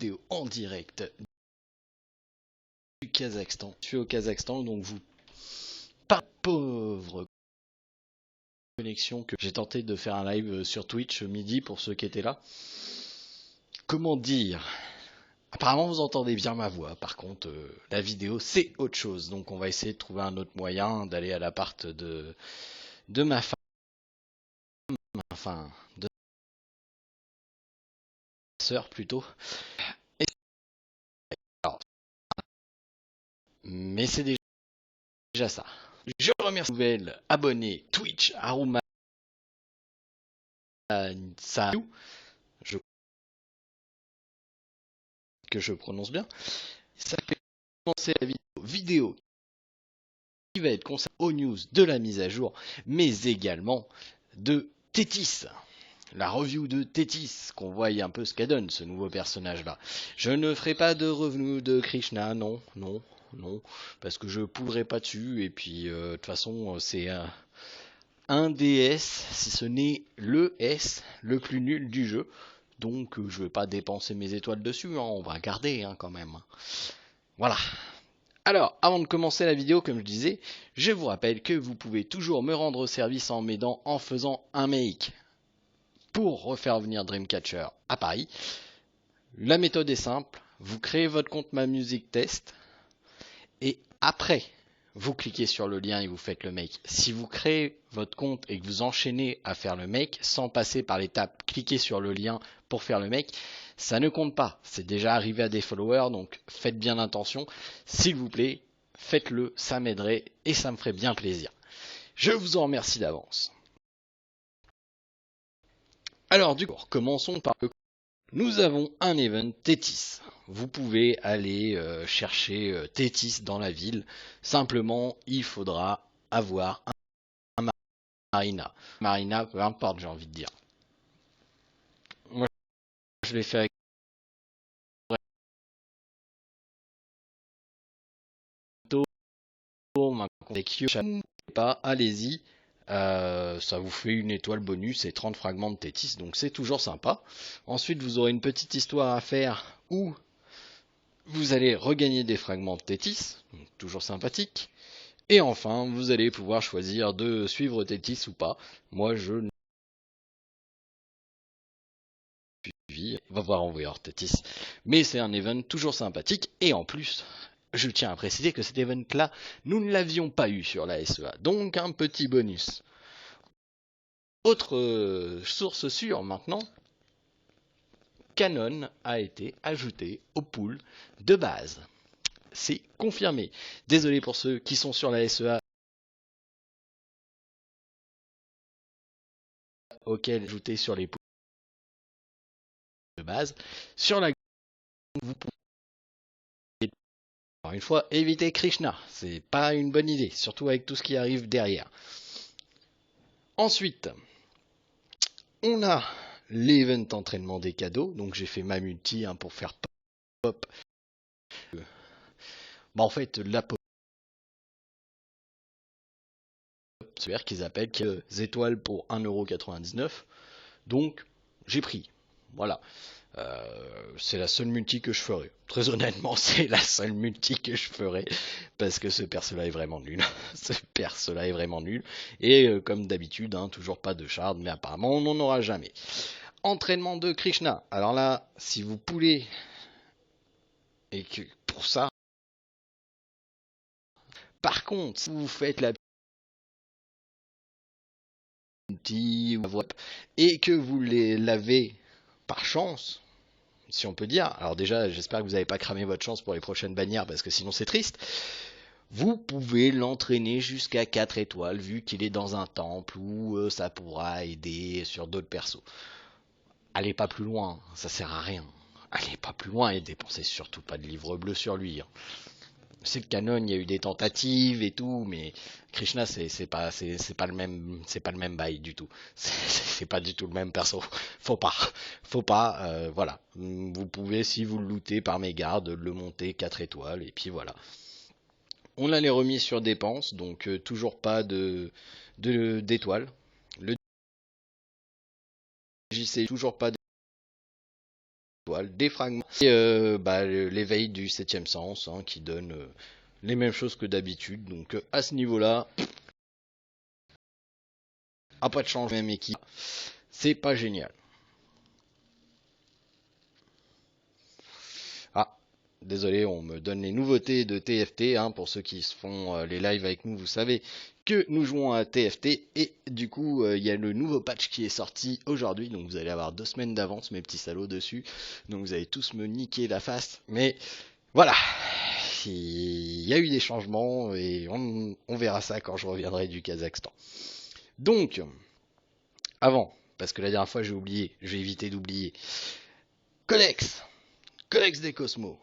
vidéo en direct du Kazakhstan. Je suis au Kazakhstan, donc vous... Pas pauvre connexion que j'ai tenté de faire un live sur Twitch midi pour ceux qui étaient là. Comment dire? Apparemment vous entendez bien ma voix, par contre la vidéo c'est autre chose, donc on va essayer de trouver un autre moyen d'aller à l'appart de ma femme, enfin de ma sœur plutôt. Et, alors, mais c'est déjà ça. Je remercie les nouvelles abonnés Twitch, Aruma, Sayu, je que je prononce bien. Ça fait commencer la vidéo qui va être consacrée aux news de la mise à jour, mais également de Tétis. La review de Tétis, qu'on voit un peu ce qu'elle donne, ce nouveau personnage-là. Je ne ferai pas de review de Krishna, non, parce que je pourrais pas dessus, et puis de toute façon, c'est un des S, si ce n'est le S, le plus nul du jeu. Donc je vais pas dépenser mes étoiles dessus, hein, on va garder quand même. Voilà. Alors, avant de commencer la vidéo, comme je disais, je vous rappelle que vous pouvez toujours me rendre service en m'aidant en faisant un make pour refaire venir Dreamcatcher à Paris. La méthode est simple, vous créez votre compte Ma Music Test et après vous cliquez sur le lien et vous faites le make. Si vous créez votre compte et que vous enchaînez à faire le make sans passer par l'étape cliquez sur le lien pour faire le make, ça ne compte pas. C'est déjà arrivé à des followers, donc faites bien attention. S'il vous plaît, faites-le, ça m'aiderait et ça me ferait bien plaisir. Je vous en remercie d'avance. Alors du coup, commençons par le... Nous avons un event Tétis. Vous pouvez aller chercher Tétis dans la ville. Simplement, il faudra avoir un marina. Marina, peu importe, j'ai envie de dire. Moi, je l'ai fait avec ma connexion. Pas, allez-y. Ça vous fait une étoile bonus et 30 fragments de Tétis, donc c'est toujours sympa. Ensuite, vous aurez une petite histoire à faire où vous allez regagner des fragments de Tétis, donc toujours sympathique. Et enfin, vous allez pouvoir choisir de suivre Tétis ou pas. Moi, je ne suis va voir envoyer Tétis. Mais c'est un event toujours sympathique. Et en plus, je tiens à préciser que cet event-là, nous ne l'avions pas eu sur la SEA. Donc un petit bonus. Autre source sûre maintenant, Canon a été ajouté au pool de base. C'est confirmé. Désolé pour ceux qui sont sur la SEA auxquels ajouter sur les pools de base. Sur la vous pouvez encore une fois éviter Krishna. C'est pas une bonne idée, surtout avec tout ce qui arrive derrière. Ensuite, on a l'event entraînement des cadeaux. Donc j'ai fait ma multi pour faire pop. En fait, la pop c'est-à-dire qu'ils appellent des étoiles pour 1,99€. Donc, j'ai pris. Voilà. C'est la seule multi que je ferai. Très honnêtement, c'est la seule multi que je ferai. Parce que ce perso-là est vraiment nul. Ce perso-là est vraiment nul. Et comme d'habitude, toujours pas de shard, mais apparemment on n'en aura jamais. Entraînement de Krishna. Alors là, si vous pouvez... Et que pour ça... Par contre, si vous faites la et que vous l'avez par chance, si on peut dire, alors déjà j'espère que vous n'avez pas cramé votre chance pour les prochaines bannières parce que sinon c'est triste, vous pouvez l'entraîner jusqu'à 4 étoiles vu qu'il est dans un temple où ça pourra aider sur d'autres persos. Allez pas plus loin, ça sert à rien. Allez pas plus loin et dépensez surtout pas de livre bleu sur lui. Je sais que Canon, il y a eu des tentatives et tout, mais Krishna, c'est pas le même bail du tout. C'est pas du tout le même perso. Faut pas, voilà. Vous pouvez, si vous le lootez par mégarde, le monter 4 étoiles, et puis voilà. On a les remis sur dépenses, donc toujours pas d'étoiles. Le JC, toujours pas d'étoiles. étoiles, des fragments, et l'éveil du 7ème sens, hein, qui donne les mêmes choses que d'habitude. Donc à ce niveau-là, pas de changement, même équipe, c'est pas génial. Ah, désolé, on me donne les nouveautés de TFT, hein, pour ceux qui se font les lives avec nous, vous savez que nous jouons à TFT, et du coup, il y a le nouveau patch qui est sorti aujourd'hui, donc vous allez avoir 2 semaines d'avance, mes petits salauds, dessus, donc vous allez tous me niquer la face, mais voilà, il y a eu des changements, et on verra ça quand je reviendrai du Kazakhstan. Donc, avant, parce que la dernière fois j'ai oublié, je vais éviter d'oublier, Codex des Cosmos.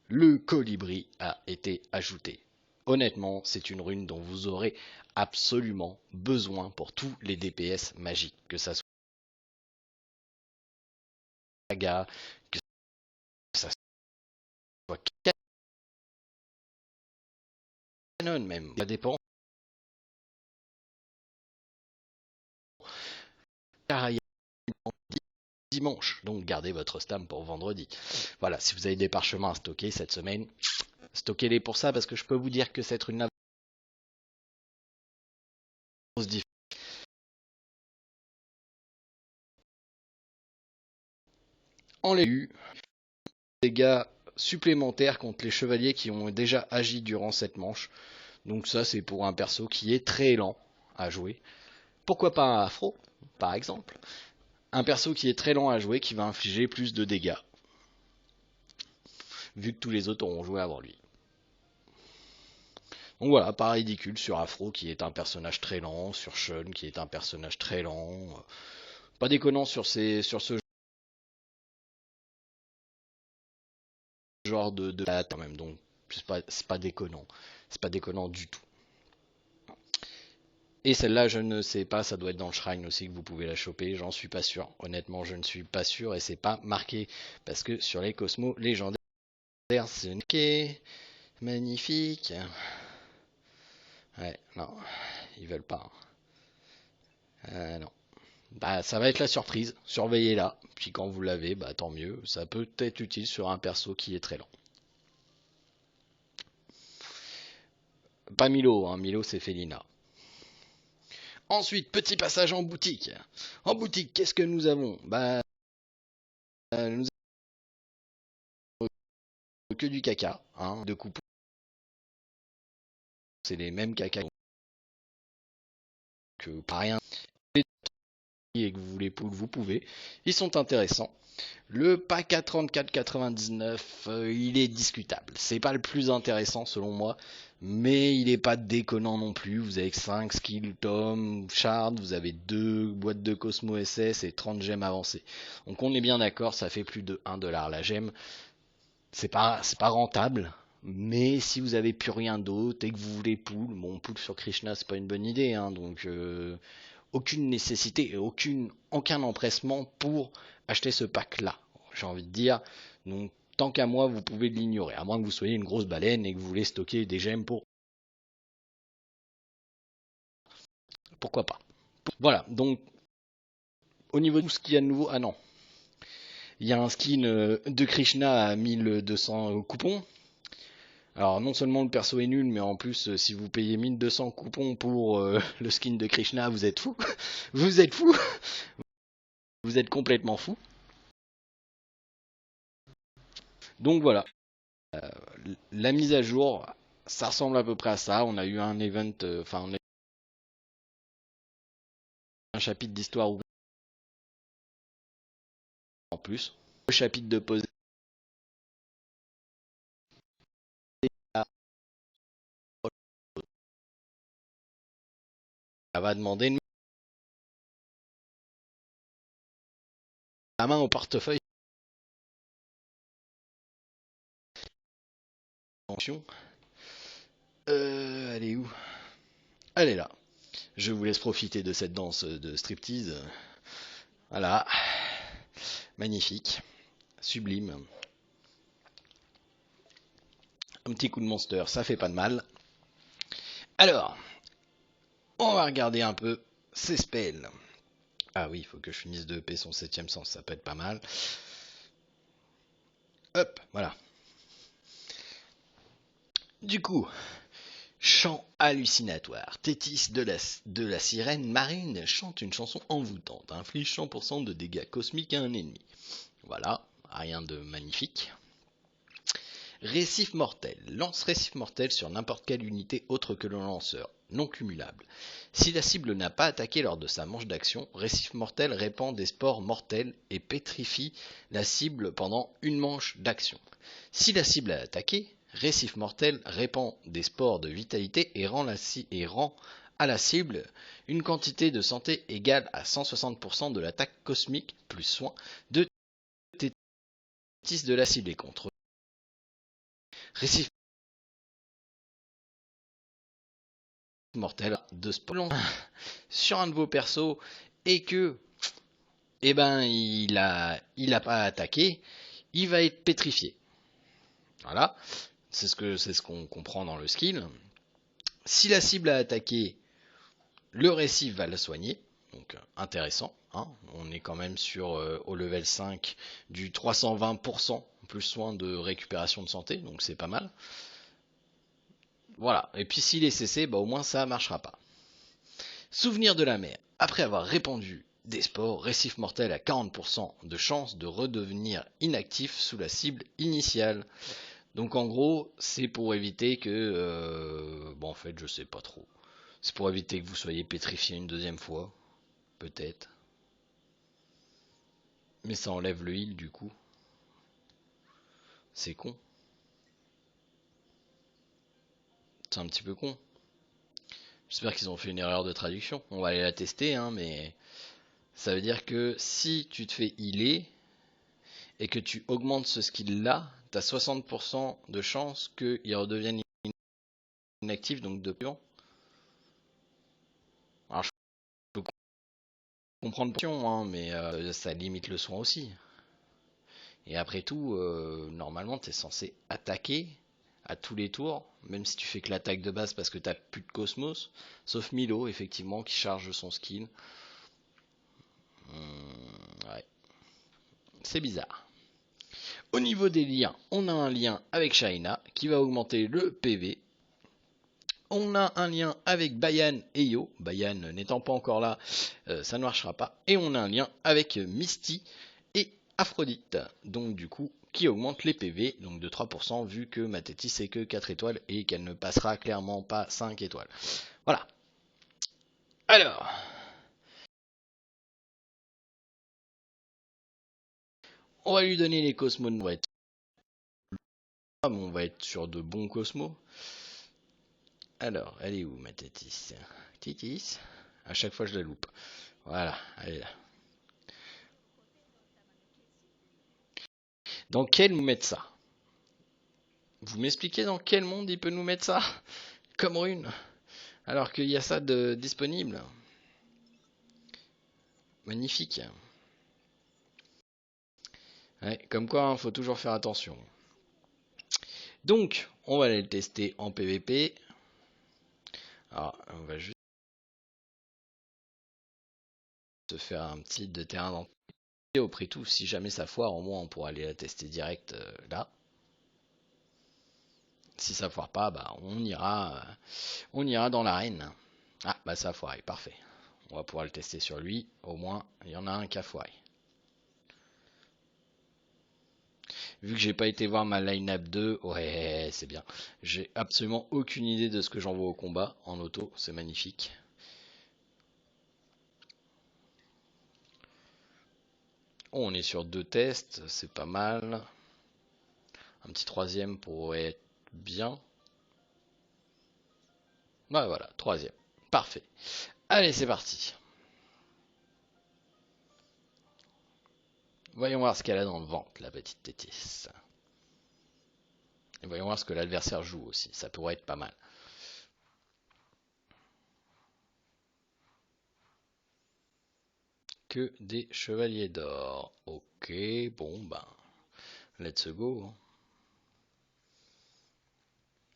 Le colibri a été ajouté. Honnêtement, c'est une rune dont vous aurez absolument besoin pour tous les DPS magiques, que ça soit Saga, que ça soit Canon même. Ça dépend. Car il y a dimanche, donc gardez votre stam pour vendredi. Voilà, si vous avez des parchemins à stocker cette semaine, stockez-les pour ça, parce que je peux vous dire que cette rune-là en les eu, dégâts supplémentaires contre les chevaliers qui ont déjà agi durant cette manche. Donc ça, c'est pour un perso qui est très lent à jouer. Pourquoi pas un afro, par exemple. Un perso qui est très lent à jouer, qui va infliger plus de dégâts, vu que tous les autres auront joué avant lui. Donc voilà, pas ridicule sur Afro, qui est un personnage très lent, sur Sean, qui est un personnage très lent. Pas déconnant sur ce genre de quand même, donc c'est pas déconnant. C'est pas déconnant du tout. Et celle-là, je ne sais pas, ça doit être dans le shrine aussi que vous pouvez la choper, j'en suis pas sûr. Honnêtement, je ne suis pas sûr, et c'est pas marqué, parce que sur les cosmos légendaires, c'est marqué. Magnifique. Ouais, non, ils veulent pas. Non. Bah, ça va être la surprise, surveillez-la. Puis quand vous l'avez, bah tant mieux, ça peut être utile sur un perso qui est très lent. Pas Milo, hein, Milo c'est Felina. Ensuite, petit passage en boutique. En boutique, qu'est-ce que nous avons? Bah, nous avons que du caca, hein, de coupons. C'est les mêmes caca que pas rien. Et que vous voulez pool, vous pouvez. Ils sont intéressants. Le pack à 34,99, il est discutable. C'est pas le plus intéressant selon moi, mais il est pas déconnant non plus. Vous avez 5 skills Tom, Shard, vous avez 2 boîtes de Cosmo SS et 30 gemmes avancées. Donc on est bien d'accord, ça fait plus de 1$ la gemme. C'est pas rentable, mais si vous avez plus rien d'autre et que vous voulez pool, bon pool sur Krishna c'est pas une bonne idée, hein, donc aucune nécessité et aucun empressement pour acheter ce pack là, j'ai envie de dire. Donc tant qu'à moi vous pouvez l'ignorer, à moins que vous soyez une grosse baleine et que vous voulez stocker des gemmes pour, pourquoi pas. Voilà, donc au niveau de tout ce qu'il y a de nouveau, ah non, il y a un skin de Krishna à 1200 coupons. Alors non seulement le perso est nul, mais en plus si vous payez 1200 coupons pour le skin de Krishna, vous êtes fou. Vous êtes fou. Vous êtes complètement fou. Donc voilà, la mise à jour, ça ressemble à peu près à ça. On a eu un event, on a eu un chapitre d'histoire en plus. Le chapitre de pause, ça va demander une la main au portefeuille. Attention. Elle est où? Elle est là. Je vous laisse profiter de cette danse de striptease. Voilà. Magnifique. Sublime. Un petit coup de monster, ça fait pas de mal. Alors, on va regarder un peu ces spells. Ah oui, il faut que je finisse de EP son 7ème sens, ça peut être pas mal. Hop, voilà. Du coup, chant hallucinatoire. Tétis de la sirène marine chante une chanson envoûtante, inflige 100% de dégâts cosmiques à un ennemi. Voilà, rien de magnifique. Récif mortel. Lance récif mortel sur n'importe quelle unité autre que le lanceur, non cumulable. Si la cible n'a pas attaqué lors de sa manche d'action, récif mortel répand des spores mortels et pétrifie la cible pendant une manche d'action. Si la cible a attaqué, récif mortel répand des spores de vitalité et rend à la cible une quantité de santé égale à 160% de l'attaque cosmique plus soin de Tétis de la cible et contre récif mortel de spore sur un de vos persos et que il a pas attaqué, il va être pétrifié. Voilà, c'est ce qu'on comprend dans le skill. Si la cible a attaqué, le récif va la soigner, donc intéressant. Hein, on est quand même sur au level 5 du 320% plus soin de récupération de santé, donc c'est pas mal. Voilà, et puis s'il est CC, bah au moins ça marchera pas. Souvenir de la mer. Après avoir répandu des spores, récif mortel a 40% de chance de redevenir inactif sous la cible initiale. Donc en gros, c'est pour éviter que... bon en fait, je sais pas trop. C'est pour éviter que vous soyez pétrifié une deuxième fois. Peut-être. Mais ça enlève le heal du coup. C'est con. C'est un petit peu con. J'espère qu'ils ont fait une erreur de traduction. On va aller la tester, hein, mais... Ça veut dire que si tu te fais healer, et que tu augmentes ce skill-là, tu as 60% de chance qu'il redevienne inactif, donc de pion. Alors je peux comprendre pion, hein, mais ça limite le soin aussi. Et après tout, normalement, tu es censé attaquer à tous les tours, même si tu fais que l'attaque de base parce que tu plus de cosmos, sauf Milo, effectivement, qui charge son skill. Ouais, c'est bizarre. Au niveau des liens, on a un lien avec Shaina qui va augmenter le PV. On a un lien avec Bayan et Yo. Bayan n'étant pas encore là, ça ne marchera pas. Et on a un lien avec Misty et Aphrodite. Donc du coup, qui augmente les PV, donc de 3%, vu que ma Tétis c'est que 4 étoiles et qu'elle ne passera clairement pas 5 étoiles. Voilà. Alors, on va lui donner les cosmos. On va être sur de bons cosmos. Alors, elle est où ma Tétis? Tétis. À chaque fois je la loupe. Voilà, elle est là. Dans quel nous mettre ça? Vous m'expliquez dans quel monde il peut nous mettre ça? Comme rune. Alors qu'il y a ça de disponible. Magnifique. Ouais, comme quoi, il faut toujours faire attention. Donc, on va aller le tester en PVP. Alors, on va juste se faire un petit de terrain d'entrée. Au prix tout, si jamais ça foire, au moins on pourra aller la tester direct là. Si ça foire pas, bah on ira dans l'arène. Ah, bah ça a foiré, parfait. On va pouvoir le tester sur lui. Au moins, il y en a un qui a foiré. Vu que j'ai pas été voir ma line-up 2, ouais, c'est bien. J'ai absolument aucune idée de ce que j'envoie au combat en auto, c'est magnifique. Oh, on est sur 2 tests, c'est pas mal. Un petit troisième pourrait être bien. Ouais, voilà, troisième. Parfait. Allez, c'est parti. Voyons voir ce qu'elle a dans le ventre, la petite Tétis. Et voyons voir ce que l'adversaire joue aussi, ça pourrait être pas mal. Que des chevaliers d'or. Ok, bon ben, let's go.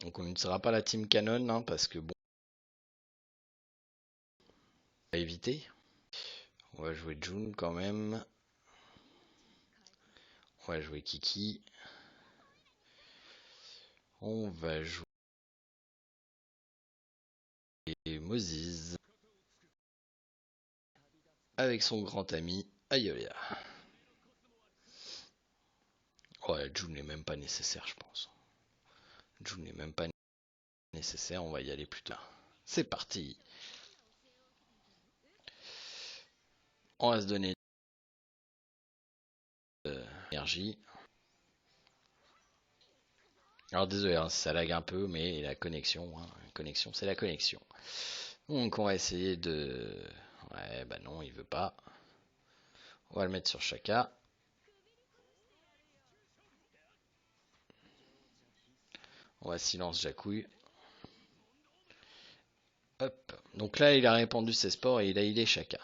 Donc on n'utilisera pas la team canon, hein, parce que bon, à éviter. On va jouer Jun quand même. On va jouer Kiki. On va jouer Moses avec son grand ami Ayolia. Ouais, Jun n'est même pas nécessaire, je pense. Jun n'est même pas nécessaire, on va y aller plus tard. C'est parti. On va se donner de l'énergie. Alors désolé, hein, ça lag un peu, mais la connexion, c'est la connexion. Donc on va essayer de... Ouais, bah non, il veut pas. On va le mettre sur Shaka. On va silence Jacouille. Hop. Donc là, il a répandu ses sports et il a healé Shaka.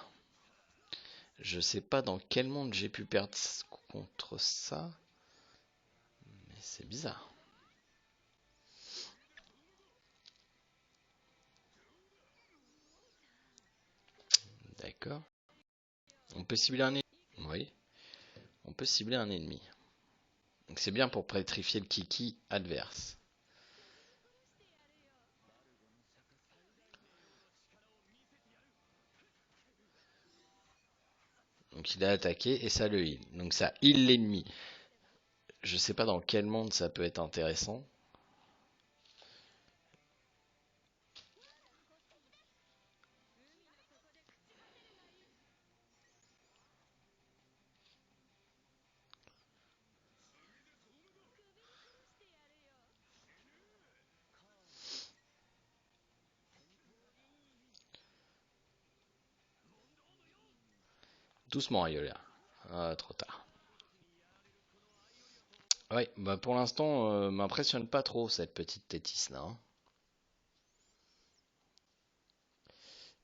Je sais pas dans quel monde j'ai pu perdre contre ça. Mais c'est bizarre. D'accord. On peut cibler un ennemi. Oui. On peut cibler un ennemi. Donc c'est bien pour pétrifier le Kiki adverse. Donc il a attaqué et ça le heal. Donc ça heal l'ennemi. Je sais pas dans quel monde ça peut être intéressant. Doucement, Ayolia. Ah, trop tard. Ouais, bah pour l'instant, m'impressionne pas trop cette petite Tétis là, hein.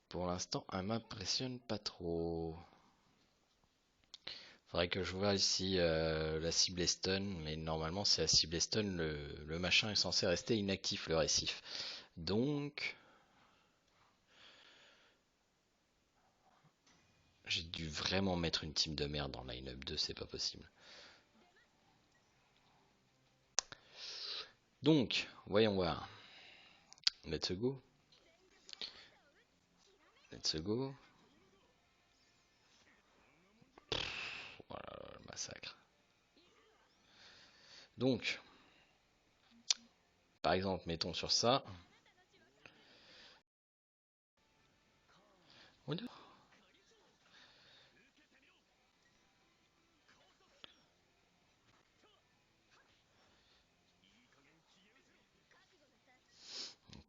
Pour l'instant, elle m'impressionne pas trop. Faudrait que je vois ici la cible est stun, mais normalement, si la cible est stun, le machin est censé rester inactif, le récif. Donc, j'ai dû vraiment mettre une team de merde dans line-up 2, c'est pas possible. Donc, voyons voir. Let's go. Let's go. Voilà, le massacre. Donc, par exemple, mettons sur ça.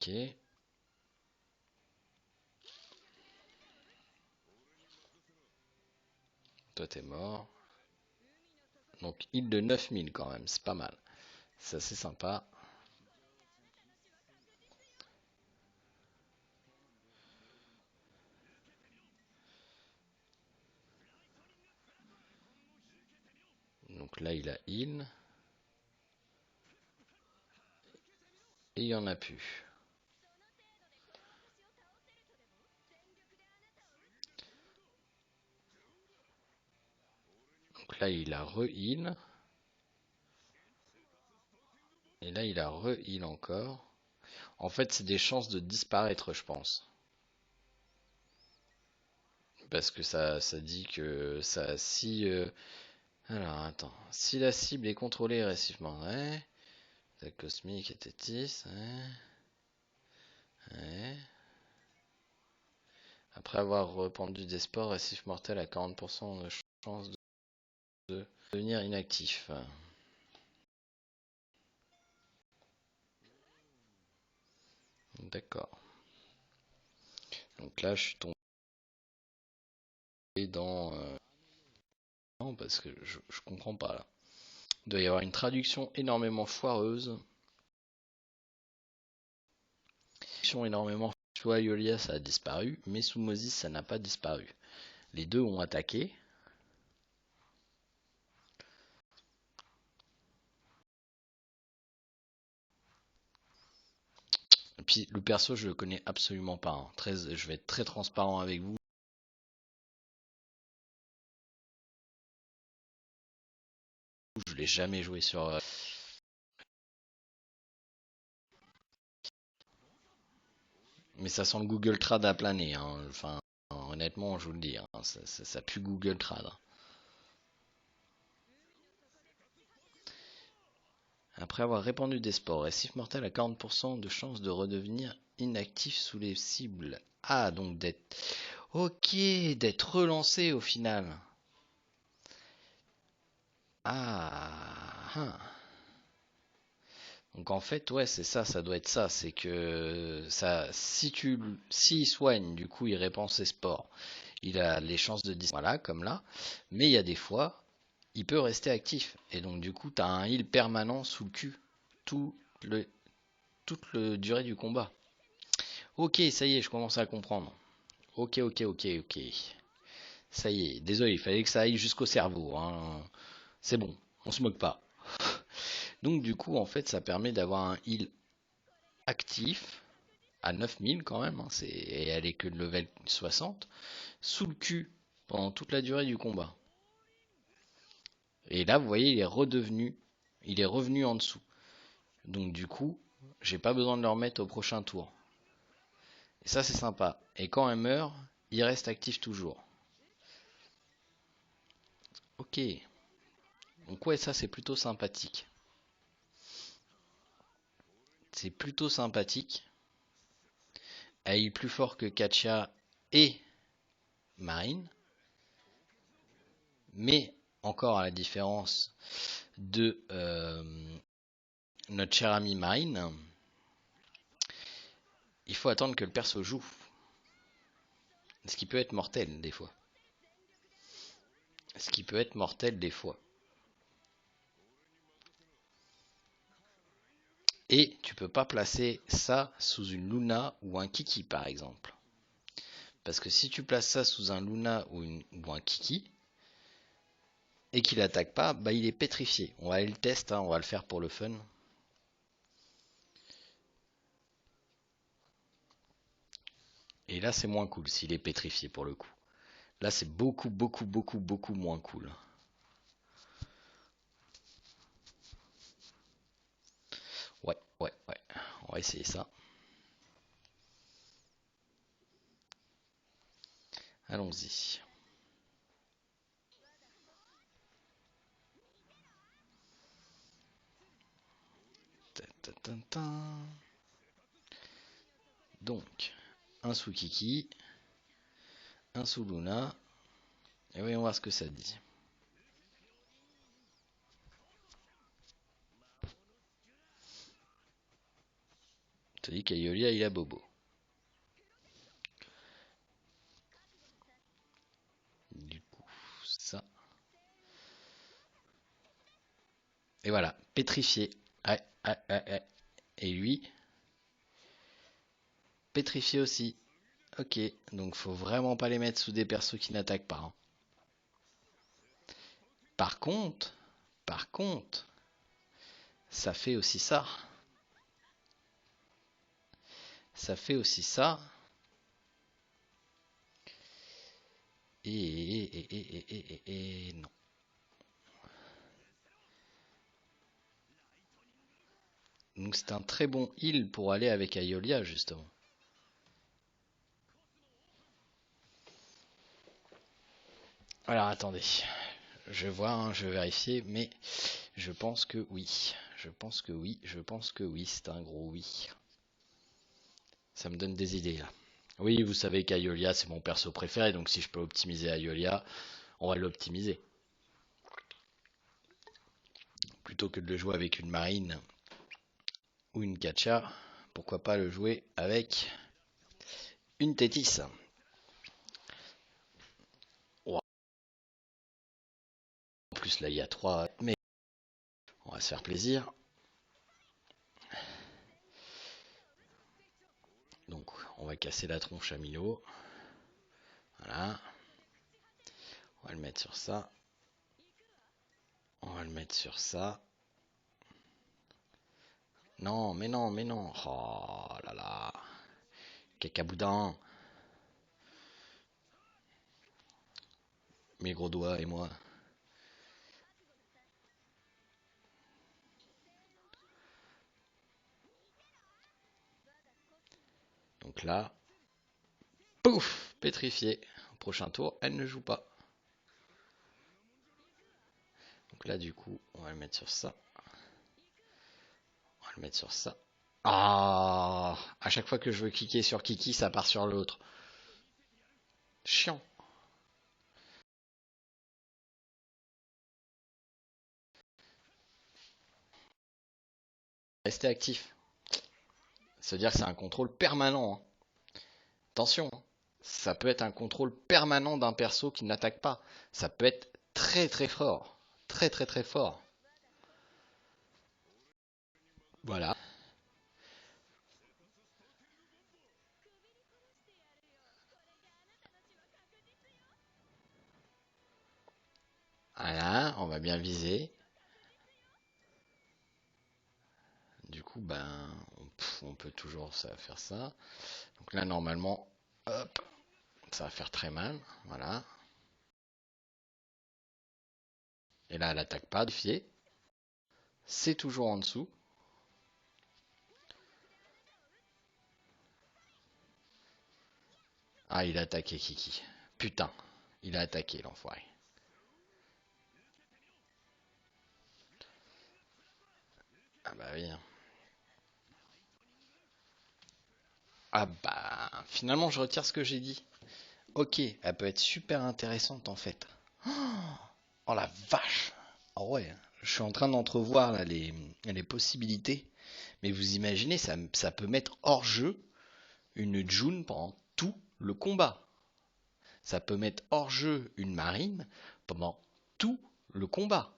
Ok. Toi, t'es mort. Donc, île de 9000 quand même, c'est pas mal. C'est assez sympa. Donc là, il a heal. Et il y en a plus. Donc là, il a re-heal. Et là, il a re-heal encore. En fait, c'est des chances de disparaître, je pense. Parce que ça dit que ça, si... alors, attends. Si la cible est contrôlée récivement, ouais. La cosmique et Tétis, ouais. Ouais. Après avoir répandu des sports, récif mortel a 40% de chance de devenir inactif. D'accord. Donc là, je suis tombé dans... non, parce que je comprends pas là. Il doit y avoir une traduction énormément foireuse. Traduction énormément... Tu vois, Iolia, ça a disparu, mais sous Moses, ça n'a pas disparu. Les deux ont attaqué. Et puis le perso, je le connais absolument pas, hein. Je vais être très transparent avec vous. je l'ai jamais joué sur. Mais ça sent le Google Trad à planer, hein. Enfin, honnêtement, je vous le dis, hein, ça pue Google Trad, hein. Après avoir répandu des spores, Récif Mortel a 40% de chance de redevenir inactif sous les cibles. Ah, donc d'être. Ok, d'être relancé au final. Ah, ah. Donc en fait, ouais, c'est ça, ça doit être ça. C'est que ça, s'il soigne, du coup, il répand ses spores. Il a les chances de disparaître, voilà, comme là. Mais il y a des fois, il peut rester actif. Et donc du coup, t'as un heal permanent sous le cul tout le, toute le durée du combat. Ok, ça y est, je commence à comprendre. Ok, ok, ok, ok. Ça y est, désolé, il fallait que ça aille jusqu'au cerveau, hein. C'est bon, on se moque pas. Donc du coup, en fait, ça permet d'avoir un heal actif à 9000 quand même, hein, et elle est que de level 60, sous le cul pendant toute la durée du combat. Et là, vous voyez, il est revenu en dessous. Donc du coup, j'ai pas besoin de le remettre au prochain tour. Et ça, c'est sympa. Et quand elle meurt, il reste actif toujours. Ok. Donc ouais, ça c'est plutôt sympathique. C'est plutôt sympathique. Elle est plus fort que Katia et Marine. Mais encore à la différence de notre cher ami Marine, il faut attendre que le perso joue. Ce qui peut être mortel des fois. Ce qui peut être mortel des fois. Et tu peux pas placer ça sous une Luna ou un Kiki par exemple. Parce que si tu places ça sous un Luna ou un Kiki, et qu'il attaque pas, bah il est pétrifié. On va aller le tester, hein, on va le faire pour le fun. Et là c'est moins cool s'il est pétrifié pour le coup. Là c'est beaucoup beaucoup beaucoup beaucoup moins cool. Ouais, ouais, ouais. On va essayer ça. Allons-y. Donc, un sous Kiki, un sous Luna, et voyons voir ce que ça dit. Ça dit qu'Ayolia il a bobo. Du coup, ça. Et voilà, pétrifié. Ouais, ouais, ouais, ouais. Et lui, pétrifié aussi. Ok, donc faut vraiment pas les mettre sous des persos qui n'attaquent pas, hein. Par contre, par contre, ça fait aussi ça. Ça fait aussi ça. Et non. Donc c'est un très bon heal pour aller avec Aiolia justement. Alors attendez, je vais voir, hein, je vais vérifier, mais je pense que oui. Je pense que oui, je pense que oui, c'est un gros oui. Ça me donne des idées là. Oui, vous savez qu'Aiolia c'est mon perso préféré, donc si je peux optimiser Aiolia, on va l'optimiser. Plutôt que de le jouer avec une marine ou une Kacha, pourquoi pas le jouer avec une Tétis. Oh, en plus là il y a 3 mais on va se faire plaisir. Donc on va casser la tronche à Milo. Voilà. On va le mettre sur ça. On va le mettre sur ça. Non, mais non, mais non. Oh là là. Cacaboudin. Mes gros doigts et moi. Donc là, pouf, pétrifié. Au prochain tour, elle ne joue pas. Donc là, du coup, on va le mettre sur ça. On va le mettre sur ça. Ah, à chaque fois que je veux cliquer sur Kiki, ça part sur l'autre. Chiant. Restez actif. Ça veut dire que c'est un contrôle permanent, hein. Attention, hein. Ça peut être un contrôle permanent d'un perso qui n'attaque pas. Ça peut être très très fort. Très très très fort. Voilà. Voilà, on va bien viser. Du coup, ben, on peut toujours faire ça. Donc là, normalement, hop, ça va faire très mal. Voilà. Et là, elle attaque pas, défier. C'est toujours en dessous. Ah, il a attaqué Kiki. Putain, il a attaqué l'enfoiré. Ah bah oui. Ah bah, finalement, je retire ce que j'ai dit. Ok, elle peut être super intéressante en fait. Oh la vache! Ah ouais, je suis en train d'entrevoir là les possibilités. Mais vous imaginez, ça peut mettre hors jeu une June pendant tout le combat. Ça peut mettre hors jeu une marine pendant tout le combat.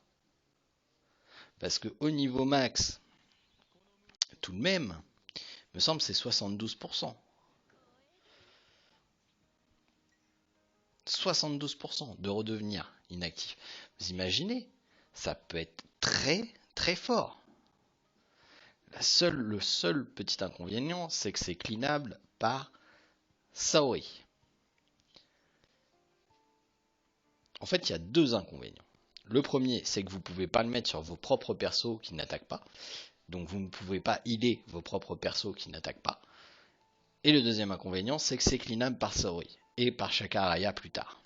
Parce que au niveau max, tout de même, me semble c'est 72%. 72% de redevenir inactif. Vous imaginez? Ça peut être très très fort. Le seul petit inconvénient, c'est que c'est cleanable par Saori. En fait, il y a deux inconvénients. Le premier, c'est que vous ne pouvez pas le mettre sur vos propres persos qui n'attaquent pas. Donc vous ne pouvez pas healer vos propres persos qui n'attaquent pas. Et le deuxième inconvénient, c'est que c'est cleanable par Saori et par Shakaraya plus tard.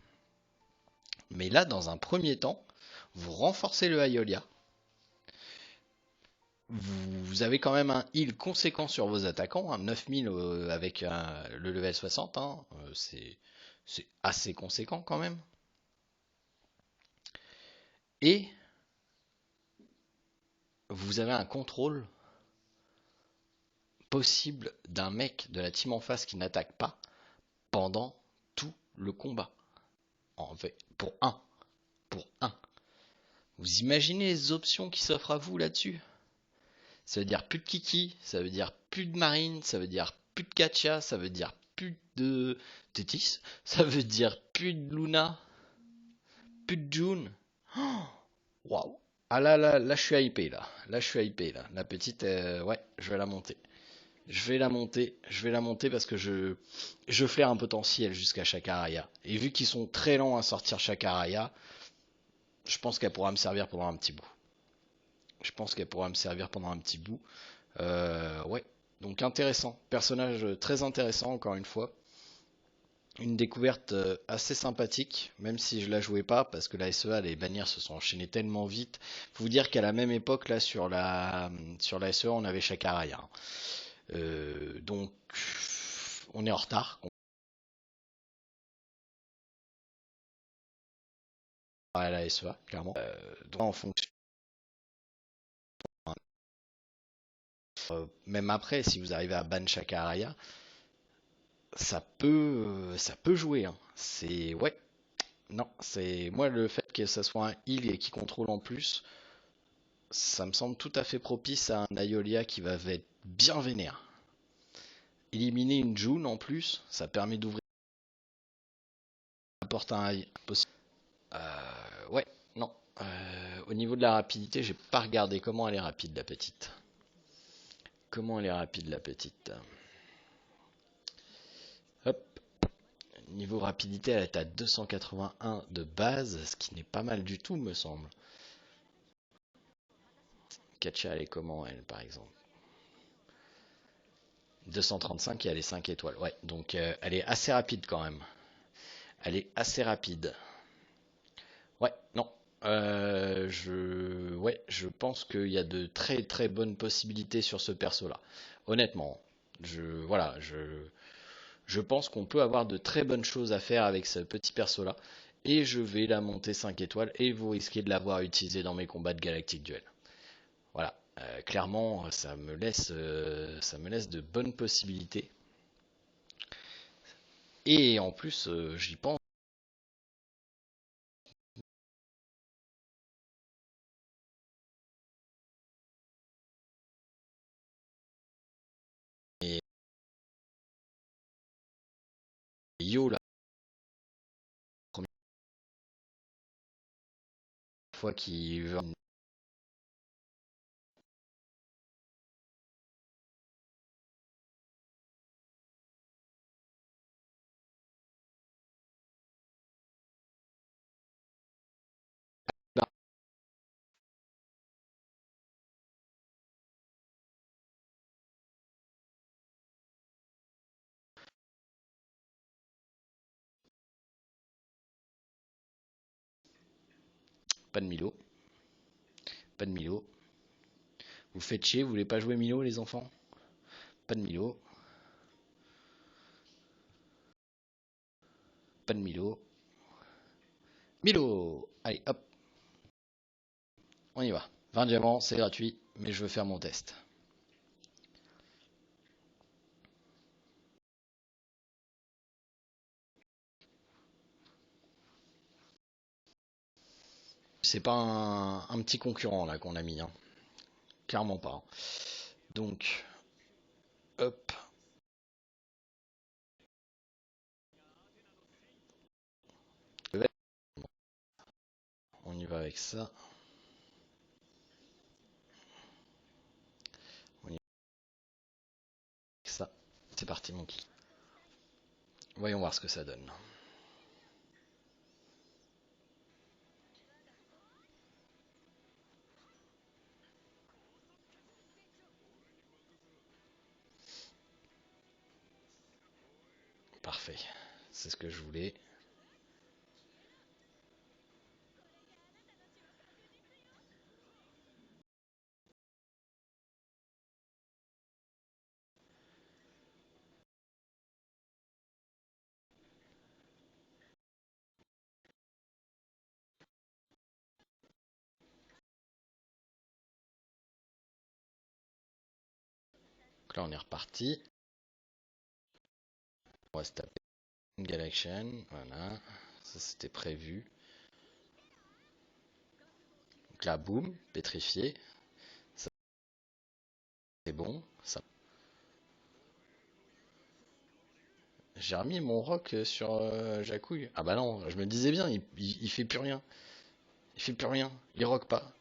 Mais là, dans un premier temps, vous renforcez le Aiolia. Vous avez quand même un heal conséquent sur vos attaquants, hein, 9000 avec le level 60, hein, c'est assez conséquent quand même. Et vous avez un contrôle possible d'un mec de la team en face qui n'attaque pas pendant tout le combat. En fait, pour un. Pour un. Vous imaginez les options qui s'offrent à vous là-dessus? Ça veut dire plus de Kiki, ça veut dire plus de Marine, ça veut dire plus de Katia, ça veut dire plus de Tétis, ça veut dire plus de Luna, plus de June. Waouh! Wow. Ah là, je suis hypé là. Là, je suis hypé là. La petite, ouais, je vais la monter. Je vais la monter parce que je flaire un potentiel jusqu'à Shakaraya. Et vu qu'ils sont très lents à sortir Shakaraya, je pense qu'elle pourra me servir pendant un petit bout. Je pense qu'elle pourra me servir pendant un petit bout. Ouais, donc intéressant. Personnage très intéressant, encore une fois. Une découverte assez sympathique, même si je la jouais pas, parce que la SEA, les bannières se sont enchaînées tellement vite. Faut vous dire qu'à la même époque, là, sur la SEA, on avait Shakaraya. Donc, on est en retard. À la SEA, clairement. Donc, en fonction, même après, si vous arrivez à ban Shakaraya, ça peut jouer, hein. C'est, ouais, non, c'est moi le fait que ça soit un heal et qui contrôle en plus, ça me semble tout à fait propice à un Aiolia qui va être bien vénère. Éliminer une June en plus, ça permet d'ouvrir la porte à un possible. Ouais, non. Au niveau de la rapidité, j'ai pas regardé comment elle est rapide la petite. Comment elle est rapide la petite. Hop. Niveau rapidité, elle est à 281 de base, ce qui n'est pas mal du tout, me semble. Katia, elle est comment, elle, par exemple? 235 et elle est 5 étoiles. Ouais, donc elle est assez rapide quand même. Elle est assez rapide. Ouais, non. Ouais, je pense qu'il y a de très très bonnes possibilités sur ce perso-là. Honnêtement, voilà, je pense qu'on peut avoir de très bonnes choses à faire avec ce petit perso-là. Et je vais la monter 5 étoiles et vous risquez de l'avoir utilisé dans mes combats de Galactic Duel. Voilà, clairement, ça me laisse de bonnes possibilités. Et en plus, j'y pense. Et Yo, la première fois qu'il veut. Pas de Milo. Pas de Milo. Vous faites chier, vous voulez pas jouer Milo, les enfants? Pas de Milo. Pas de Milo. Milo! Allez, hop, on y va. 20 diamants, c'est gratuit, mais je veux faire mon test. C'est pas un petit concurrent là qu'on a mis, hein. Clairement pas, hein. Donc, hop, on y va avec ça. On y va avec ça. C'est parti, mon kiki. Voyons voir ce que ça donne. Parfait. C'est ce que je voulais. Donc là, on est reparti. On va se taper une Galaxian. Voilà. Ça, c'était prévu. Donc là, boum, pétrifié. Ça, c'est bon. Ça. J'ai remis mon rock sur Jacouille. Ah bah non, je me disais bien, il fait plus rien. Il fait plus rien. Il rock pas.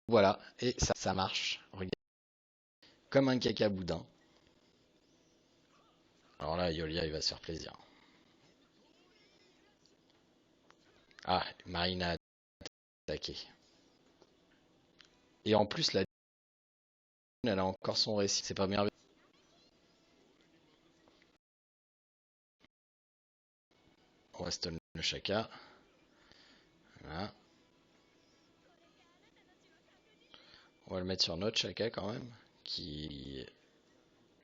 Voilà, et ça marche. Regarde. Comme un caca boudin. Alors là, Yolia, il va se faire plaisir. Ah, Marina a attaqué. Et en plus, la elle a encore son récit. C'est pas merveilleux. On va stun le Shaka. Voilà. On va le mettre sur notre Shaka quand même. Qui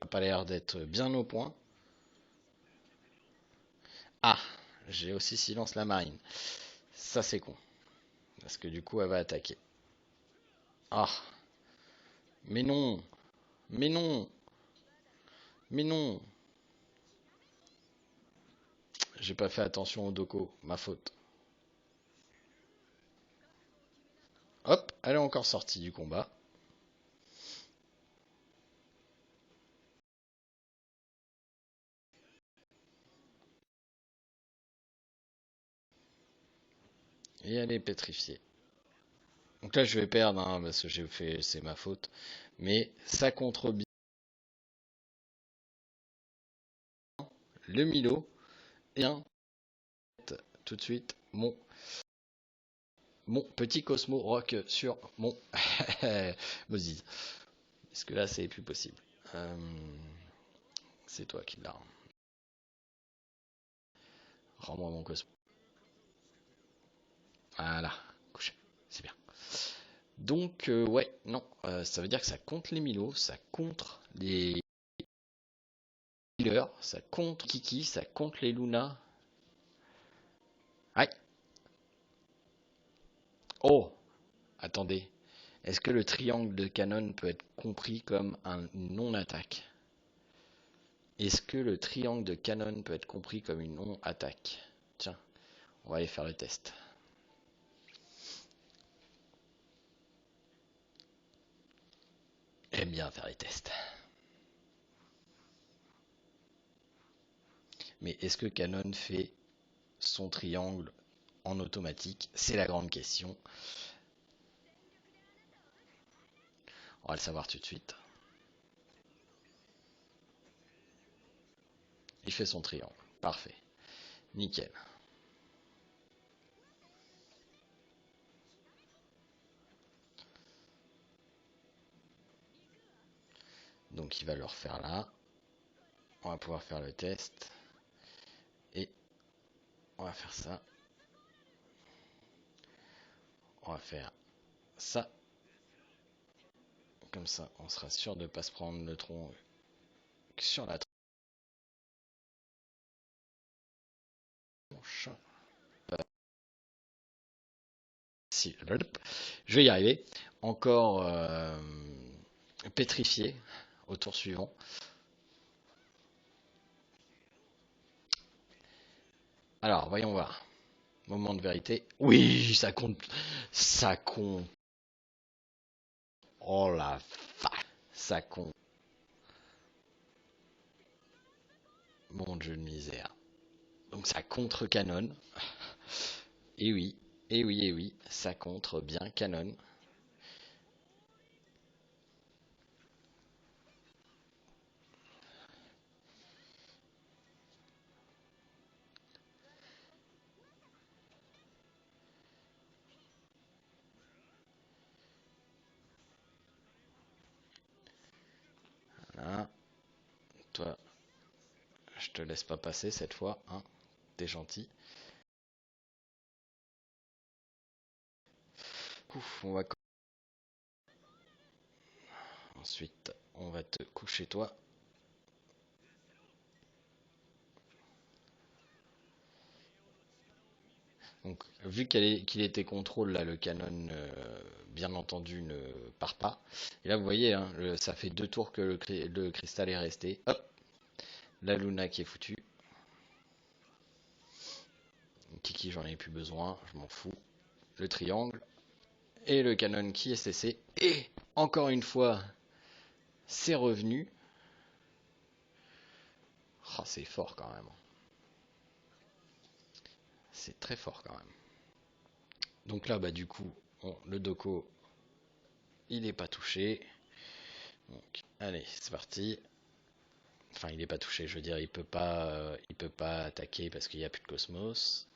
a pas l'air d'être bien au point. Ah, j'ai aussi silence la marine. Ça c'est con. Parce que du coup elle va attaquer. Ah, mais non. Mais non. Mais non. J'ai pas fait attention au Doko. Ma faute. Hop, elle est encore sortie du combat. Et elle est pétrifiée. Donc là je vais perdre hein, parce que j'ai fait, c'est ma faute. Mais ça contre bien le Milo. Et un, tout de suite mon petit Cosmo Rock sur mon Moses. Est-ce que là, c'est plus possible? C'est toi qui l'as. Rends-moi mon cosmo. Voilà, couché. C'est bien. Donc, ouais, non. Ça veut dire que ça compte les Milo, ça compte les healers, ça compte Kiki, ça compte les Luna. Aïe. Oh, attendez. Est-ce que le triangle de canon peut être compris comme une non-attaque? Est-ce que le triangle de canon peut être compris comme une non-attaque? Tiens, on va aller faire le test. J'aime bien faire les tests. Mais est-ce que Canon fait son triangle en automatique? C'est la grande question. On va le savoir tout de suite. Il fait son triangle. Parfait. Nickel. Donc il va le refaire là. On va pouvoir faire le test. Et on va faire ça. On va faire ça. Comme ça, on sera sûr de ne pas se prendre le tronc sur la tronche. Si, je vais y arriver. Encore pétrifié au tour suivant. Alors, voyons voir. Moment de vérité. Oui, ça compte. Ça compte. Oh la vache. Ça compte. Mon jeu de misère. Donc ça contre Canon. Et oui, et oui, et oui. Ça contre bien Canon. Voilà. Toi, je te laisse pas passer cette fois. Hein. T'es gentil. Ouf, on va... Ensuite, on va te coucher toi. Donc, vu qu'il était contrôle, là, le canon, bien entendu, ne part pas. Et là, vous voyez, hein, ça fait 2 tours que le cristal est resté. Hop, la Luna qui est foutue. Kiki, j'en ai plus besoin, je m'en fous. Le triangle. Et le canon qui est cessé. Et, encore une fois, c'est revenu. Oh, c'est fort quand même. C'est très fort quand même. Donc là, bah du coup, le Doko, il n'est pas touché. Donc, allez, c'est parti. Enfin, il n'est pas touché, je veux dire, il peut pas attaquer parce qu'il n'y a plus de cosmos.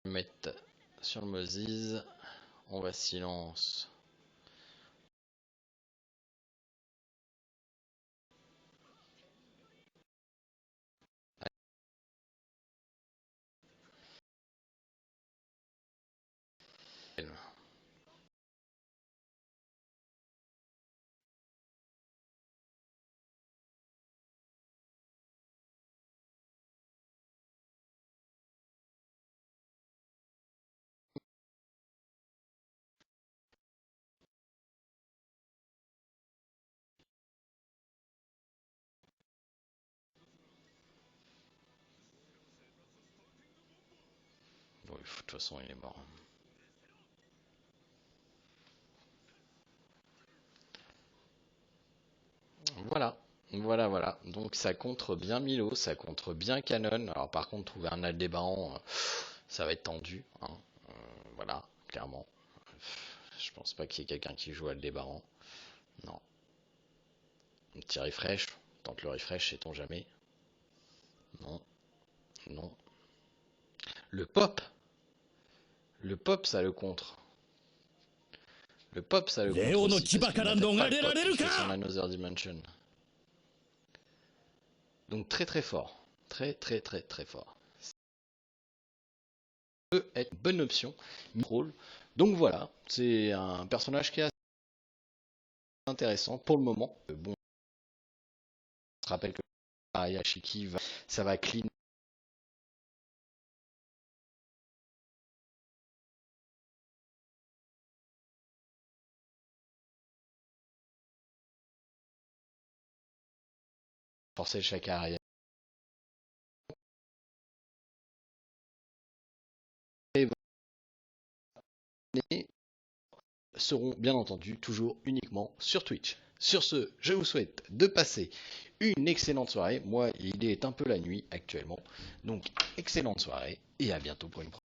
On va mettre sur le Moses, on va silence. Bon, de toute façon, il est mort. Voilà, voilà, voilà. Donc ça contre bien Milo, ça contre bien Canon. Alors par contre, trouver un Aldébaran, ça va être tendu. Hein. Voilà, clairement. Je pense pas qu'il y ait quelqu'un qui joue Aldébaran. Non. Un petit refresh. Tente le refresh, sait-on jamais. Non. Non. Le pop. Le pop, ça le contre. Le pop, ça le contre aussi, parce qu'il n'attaque pas le pop, il fait son Another Dimension. Donc très très fort. Très très très très fort. Ça peut être une bonne option. Rôle. Donc voilà, c'est un personnage qui est assez intéressant pour le moment. Bon, on se rappelle que Ayashiki, ça va clean. Forcer le Shaka seront bien entendu toujours uniquement sur Twitch. Sur ce, je vous souhaite de passer une excellente soirée. Moi, il est un peu la nuit actuellement. Donc, excellente soirée et à bientôt pour une prochaine.